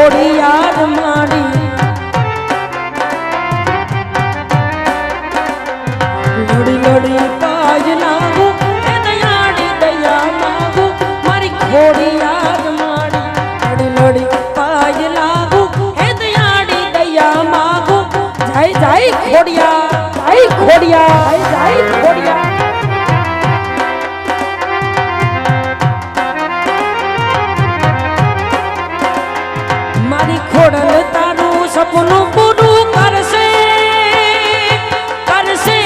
ખોડિયાર મારી લોડી લોડી પાય લાગુ એ દયાળી દયા માંગુ મારી ખોડિયાર મારી લોડી લોડી પાય લાગુ એ દયાળી દયા માંગુ જય જય ખોડિયા જય ખોડિયા જય ખોડિયા મારી ખોડલ તારું સપનું પૂરું કરશે કરશે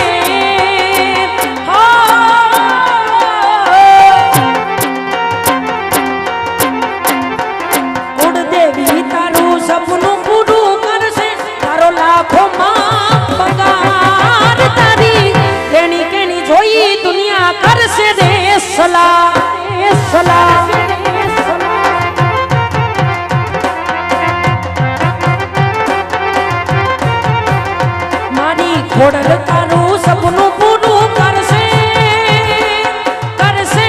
કુળદેવી તારું સપનું પૂરું કરશે તારો લાખોમાં પગાર તારી કેણી કેણી જોઈ દુનિયા કરશે રે સલાહ સલાહ ખોડલ તારું સપનું પૂરું કરશે કરશે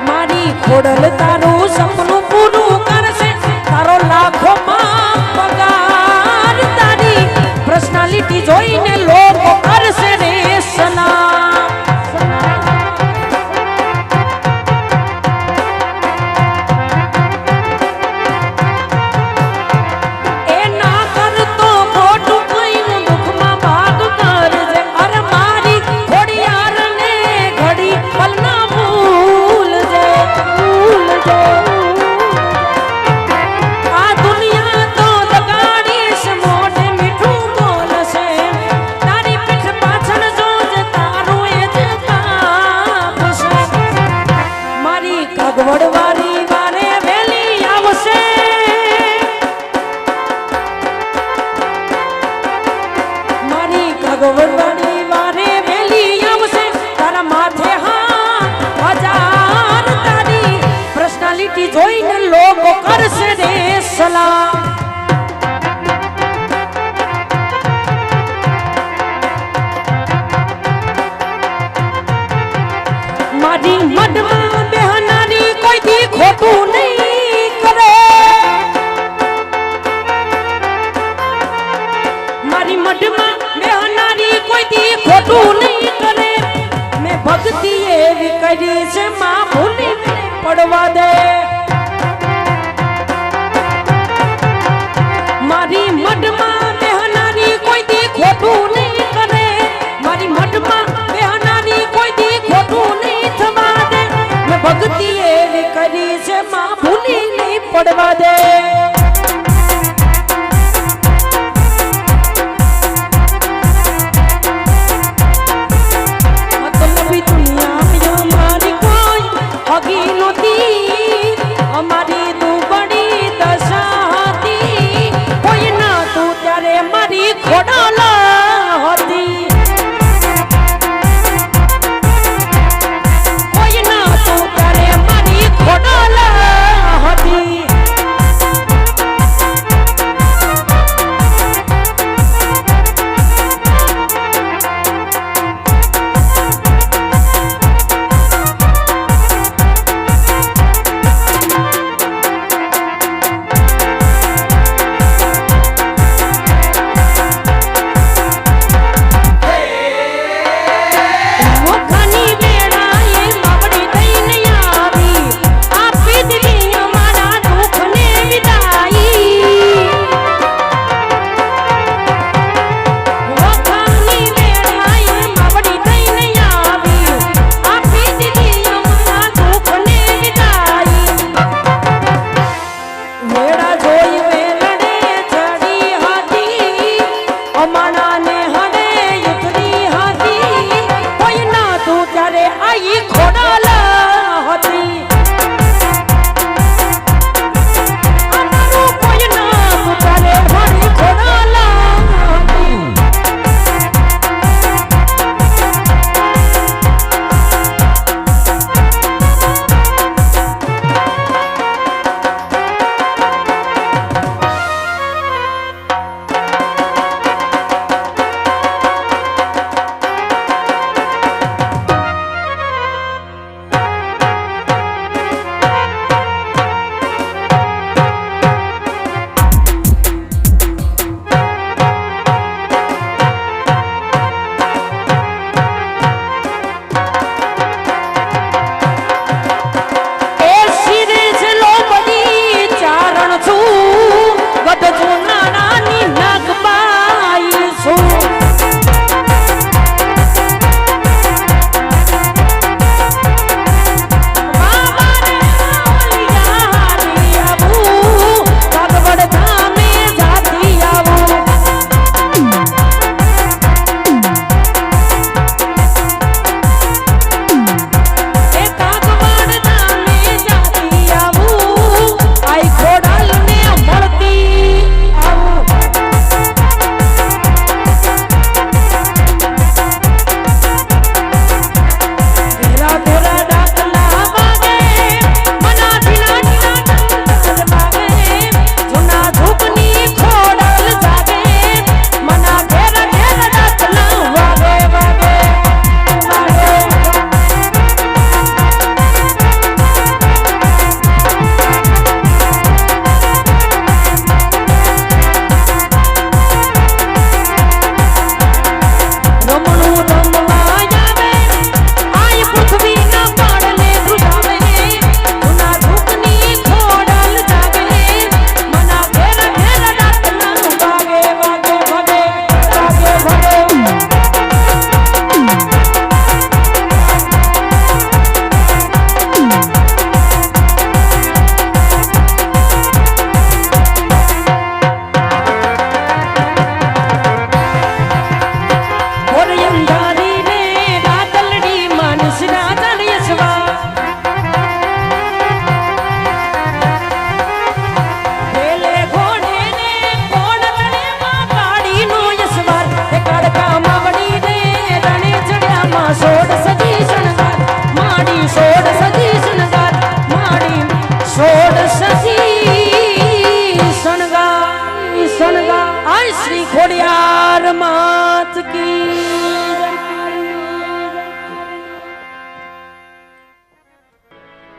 મારી ખોડલ તારું સપનું પૂરું કરશે તારો લાખોમાં પગાર તારી પર્સનાલિટી જોઈને લોકો કરશે રે સલામ વડવારી વારે વેલી આવશે મારી કાગવડવારી વારે વેલી આવશે તારા માથે હા હજાર તારી પર્સનાલિટી જોઈને લોકો કરશે રે સલામ મારી મડમાં ખોટું નહીં કરે મારી મઢમાં બેહનારી કોઈથી ખોટું નહીં કરે મેં ભક્તિ એવી કરી છે માં ભૂલી પડવા દે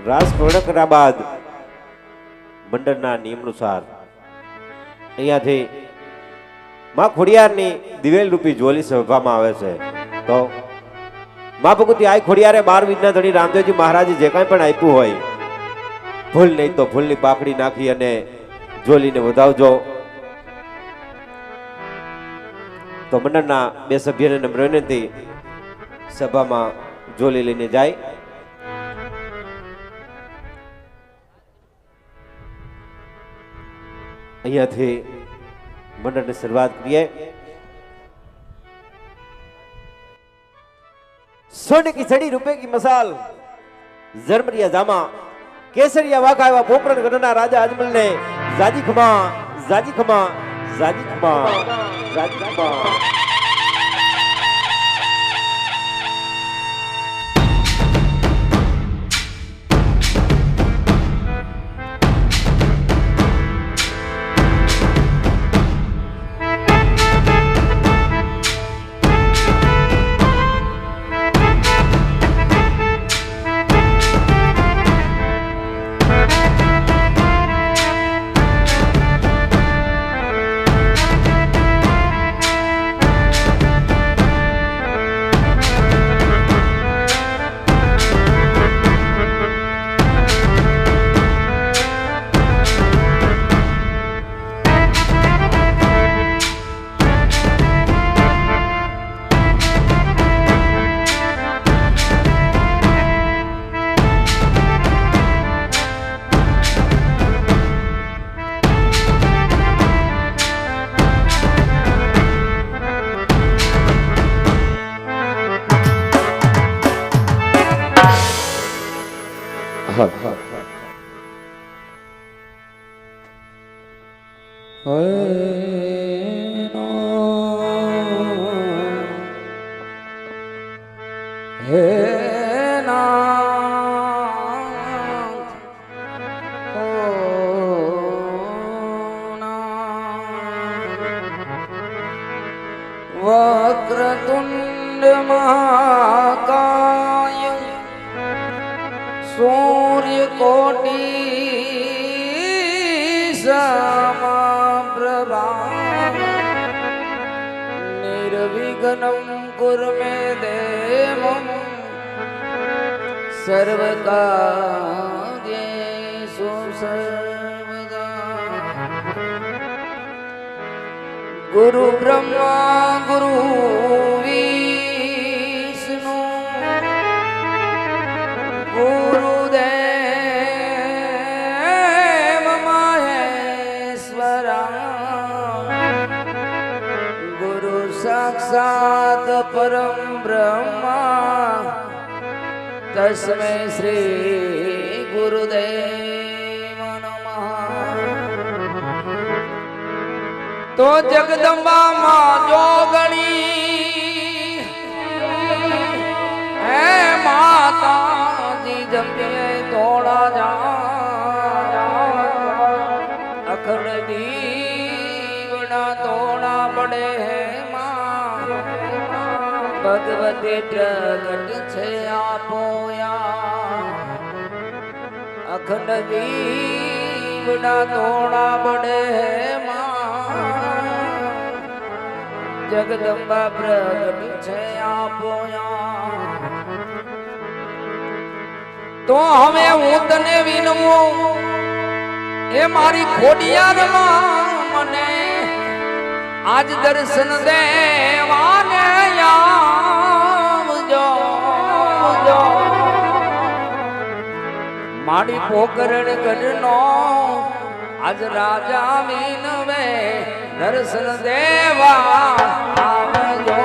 રાસ પૂર્ણ કર્યા બાદ મંડળના નિયમ અનુસાર અહીંયાથી માં ખોડિયારની દિવેલ રૂપી જ્વેલી સભામાં આવે છે. તો માં ભગવતી આ ખોડિયારે 12 વિઘ્ના ધણી રામદેવજી મહારાજે જે કાંઈ પણ આપ્યું હોય ફૂલ નહીં તો ફૂલની પાકડી નાખી અને જ્વેલીને વધાવજો. તો મંડળના 2 સભ્યોને નમ્ર વિનંતી સભામાં જ્વેલી લઈને જાય. અહીંયાથી મંડળની શરૂઆત કરીએ. सोने की सड़ी रुपए की मसाल जरमरिया जामा केसरिया वाका एवं पोकरण गणना राजा अजमल ने जाजी खमा जाजी खमा जाजी खमा जाजी खमा वक्रतुंड महाकाय सूर्य कोटि समप्रभा निर्विघ्नं कुरु मे देवं सर्वकार्येषु सर्वदा. गुरु ब्रह्मा गुरु विष्णु गुरुदेव महेश्वरा गुरु साक्षात् परम ब्रह्मा तस्मै श्री गुरुदेव नमः. तो जगदम्बा मां जोगणी है माता जी जपे तोड़ा जा अखंड दीवना तोड़ा बड़े है मां भगवती प्रगट छे आपोया अखंड दीवना तोड़ा बड़े है मां जगदम्बा प्रगट छे आपोया. तो हमें हूँ तने विनमू ए मारी खोडियारमा मने आज दर्शन देवाने आवजो मारी पोकरण गढ़नो आज राजा विनवे दर्शन देवा आवजो.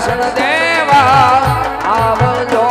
દર્શન દેવા આવજો